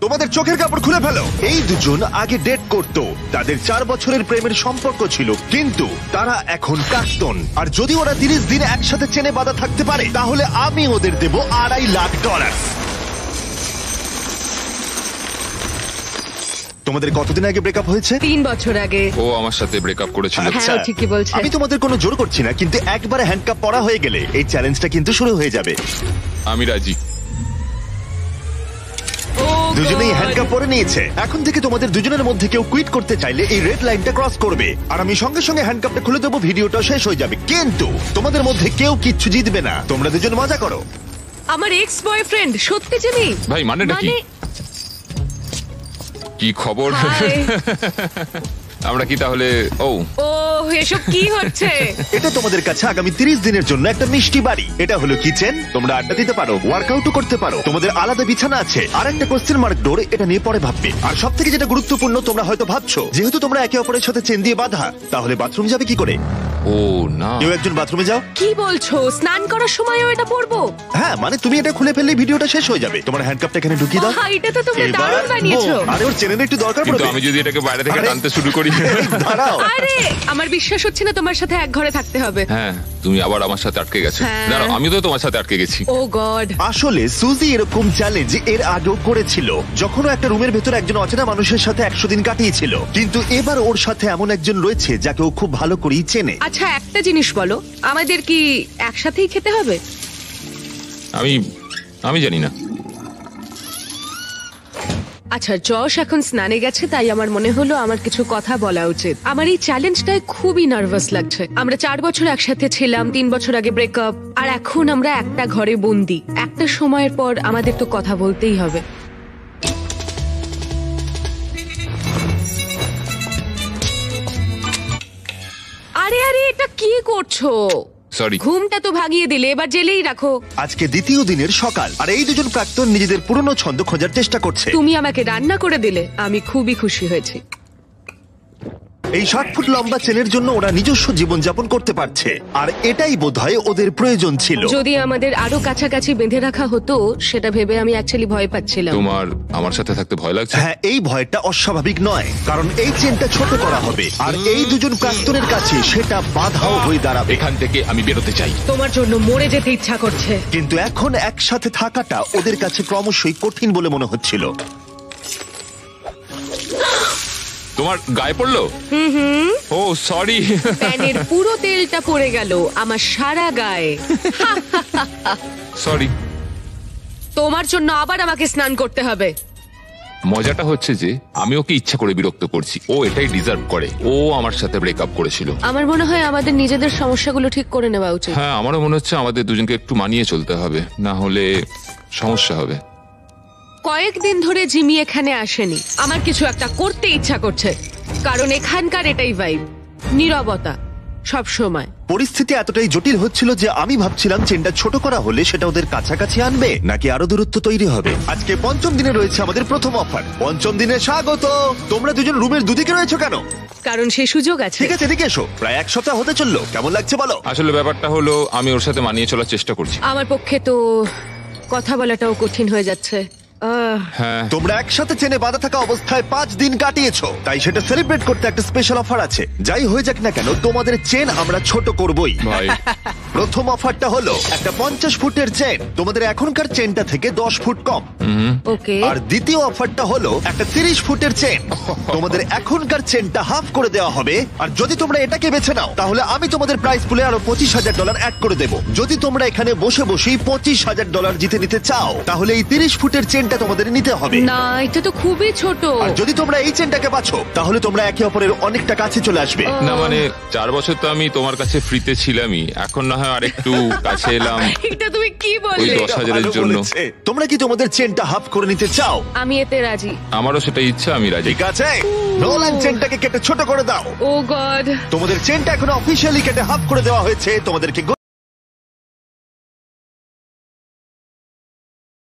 তোমাদের চোখের কাপড় খুলে ফেলো। এই দুজন আগে ডেট করতো, তাদের 4 বছরের প্রেমের সম্পর্ক ছিল, কিন্তু তারা এখন প্রাক্তন। আর যদি ওরা 30 দিন একসাথে চেনে বাঁধা থাকতে পারে, তাহলে আমি ওদের দেব $2.5 লাখ। তোমাদের কতদিন আগে ব্রেকআপ হয়েছে? 3 বছর আগে। ও আমার সাথে ব্রেকআপ করেছিল। আচ্ছা, হ্যাঁ, ও ঠিকই বলছে। আমি তোমাদের কোনো জোর করছি না, কিন্তু একবারে হ্যান্ডকাপ পরা হয়ে গেলে এই চ্যালেঞ্জটা কিন্তু শুরু হয়ে যাবে। আমি রাজি। দুজনেই হ্যান্ডকাপ পরে নিয়েছে। এখন থেকে তোমাদের দুজনের মধ্যে কেউ কুইট করতে চাইলে এই রেড লাইনটা ক্রস করবে, আর আমি সঙ্গে সঙ্গে হ্যান্ডকাপটা খুলে দেবো, ভিডিওটা শেষ হয়ে যাবে। কিন্তু তোমাদের মধ্যে কেউ কিচ্ছু জিতবে না, তোমরা দুজন মজা করো। আমার এক্স বয়ফ্রেন্ড সত্যি জিমি। ভাই মানেটা কি? কি খবর? হাই। আমরা কি তাহলে? ও এসব কি হচ্ছে? এটা তোমাদের কাছে আগামী 30 দিনের জন্য একটা মিষ্টি বাড়ি। এটা হলো কিচেন, তোমরা আড্ডা দিতে পারো, ওয়ার্কআউটও করতে পারো, তোমাদের আলাদা বিছানা আছে, আর একটা কোশ্চেন মার্ক ডোর, এটা নিয়ে পরে ভাববে। আর সব থেকে যেটা গুরুত্বপূর্ণ, তোমরা হয়তো ভাবছো যেহেতু তোমরা একে অপরের সাথে চেন দিয়ে বাঁধা, তাহলে বাথরুম যাবে কি করে? ও না, কেউ একজন বাথরুমে যাও। কি বলছো? স্নান করার সময়ও এটা পরবো? হ্যাঁ, মানে তুমি এটা খুলে ফেললে ভিডিওটা শেষ হয়ে যাবে। তোমার হ্যান্ডকাপটা এখানে ঢুকিয়ে দাও। এটা তো তোমরা এবার দারুণ বানিয়েছো। আরে ওর চেনের একটু দরকার কিন্তু পড়বে। আমি যদি এটাকে বাইরে থেকে আরে, টানতে শুরু করি। দাঁড়াও। আরে আমার বিশ্বাস হচ্ছে না তোমার সাথে এক ঘরে থাকতে হবে। হ্যাঁ, তুমি আবার আমার সাথে আটকে গেছো। হ্যাঁ। দাঁড়াও, আমি তো তোমার সাথে আটকে গেছি। ও গড। আসলে সুজি এরকম চ্যালেঞ্জ এর আগেও করেছিল, যখন ও একটা রুমের ভেতর একজন অচেনা মানুষের সাথে 100 দিন কাটিয়েছিল। কিন্তু এবার ওর সাথে এমন একজন রয়েছে যাকে ও খুব ভালো করেই চেনে। আচ্ছা একটা জিনিস বলো, আমাদের কি একসাথেই খেতে হবে? আমি জানি না। আচ্ছা, যশ এখন স্নানে গেছে, তাই আমার মনে হলো আমার কিছু কথা বলা উচিত। আমার এই চ্যালেঞ্জটায় খুবই নার্ভাস লাগছে। আমরা 4 বছর একসাথে ছিলাম, 3 বছর আগে ব্রেকআপ, আর এখন আমরা একটা ঘরে বন্দি। একটা সময়ের পর আমাদের তো কথা বলতেই হবে। আরে আরে, এটা কি করছো? সরি। ঘুমটা তো ভাগিয়ে দিলে, এবার জেলেই রাখো। আজকে দ্বিতীয় দিনের সকাল, আর এই দুজন প্রাক্তন নিজেদের পুরনো ছন্দ খোঁজার চেষ্টা করছে। তুমি আমাকে রান্না করে দিলে, আমি খুবই খুশি হয়েছি। এই 60 ফুট লম্বা চেনের জন্য ওরা নিজস্ব জীবন যাপন করতে পারছে, আর এটাই বোধহয় ওদের প্রয়োজন ছিল। যদি আমাদের আরো কাছাকাছি বেঁধে রাখা হতো, সেটা ভেবে আমি অ্যাকচুয়ালি ভয় পাচ্ছিলাম। তোমার আমার সাথে থাকতে ভয় লাগছে? হ্যাঁ, এই ভয়টা অস্বাভাবিক নয়, কারণ এই চেনটা ছোট করা হবে, আর এই দুজন প্রাক্তনের কাছে সেটা বাধাও হয়ে দাঁড়াবে। এখান থেকে আমি বেরোতে চাই। তোমার জন্য মরে যেতে ইচ্ছা করছে। কিন্তু এখন একসাথে থাকাটা ওদের কাছে ক্রমশই কঠিন বলে মনে হচ্ছিল। তোমার গায়ে পড়লো? ও সরি। প্যানের পুরো তেলটা পড়ে গেল আমার সারা গায়ে। সরি। তোমার জন্য আবার আমাকে স্নান করতে হবে। মজাটা হচ্ছে যে আমি ওকে ইচ্ছা করে বিরক্ত করছি। ও এটাই ডিজার্ভ করে। ও আমার সাথে ব্রেকআপ করেছিল। আমার মনে হয় আমাদের নিজেদের সমস্যাগুলো ঠিক করে নেওয়া উচিত। হ্যাঁ, আমারও মনে হচ্ছে আমাদের দুজনকে একটু মানিয়ে চলতে হবে, না হলে সমস্যা হবে। কয়েকদিন ধরে জিমি এখানে আসেনি। আমার কিছু একটা করতে ইচ্ছা করছে, কারণ এখানকার এটাই ভাইব, নীরবতা সব সময়। পরিস্থিতি এতটাই জটিল হচ্ছিল যে আমি ভাবছিলাম চেনটা ছোট করা হলে সেটা ওদের কাছাকাছি আনবে, নাকি আরো দূরত্ব তৈরি হবে। আজকে 5ম দিনে রয়েছে আমাদের প্রথম অফার। 5ম দিনে স্বাগত। তোমরা দুজন রুমের দুদিকে রয়েছো কেন? কারণ সেই সুযোগ আছে। ঠিক আছে, এদিকে এসো। প্রায় 1 সপ্তাহ হতে চললো, কেমন লাগছে বলো? আসলে ব্যাপারটা হলো আমি ওর সাথে মানিয়ে চলার চেষ্টা করছি। আমার পক্ষে তো কথা বলাটাও কঠিন হয়ে যাচ্ছে। হ্যাঁ, তোমরা একসাথে চেনে বাঁধা থাকা অবস্থায় 5 দিন কাটিয়েছো, তাই সেটা সেলিব্রেট করতে একটা স্পেশাল অফার আছে। যাই হয়ে যাক না কেন, তোমাদের চেন আমরা ছোট করবই। ভাই। প্রথম অফারটা হলো একটা 50 ফুটের চেন, তোমাদের এখনকার চেনটা থেকে 10 ফুট কম। ওকে। আর দ্বিতীয় অফারটা হলো একটা 30 ফুটের চেন, তোমাদের এখনকার চেনটা হাফ করে দেওয়া হবে। আর যদি তোমরা এটাকে বেছে নাও, তাহলে আমি তোমাদের প্রাইস পুলে আরো $25,000 অ্যাড করে দেবো। যদি তোমরা এখানে বসে বসেই $25,000 জিতে নিতে চাও, তাহলে এই 30 ফুটের চেনটা তোমাদের নিতে হবে। না, এটা তো খুবই ছোট। আর যদি তোমরা এই চেনটাকে বাছো, তাহলে তোমরা একে অপরের অনেকটা কাছে চলে আসবে। না মানে 4 বছর তো আমি তোমার কাছে ফ্রিতে ছিলামই, এখন না হয় আরেকটু কাছে এলাম। এটা তুমি কি ওই বললে? 10,000-এর ভালো জন্য। বলেছে। তোমরা কি তোমাদের চেনটা হাফ করে নিতে চাও? আমি এতে রাজি। আমারও সেটা ইচ্ছা, আমি রাজি। ঠিক আছে, নোলান চেনটাকে কেটে ছোট করে দাও। ও গড। তোমাদের চেনটা এখন অফিসিয়ালি কেটে হাফ করে দেওয়া হয়েছে। তোমাদেরকে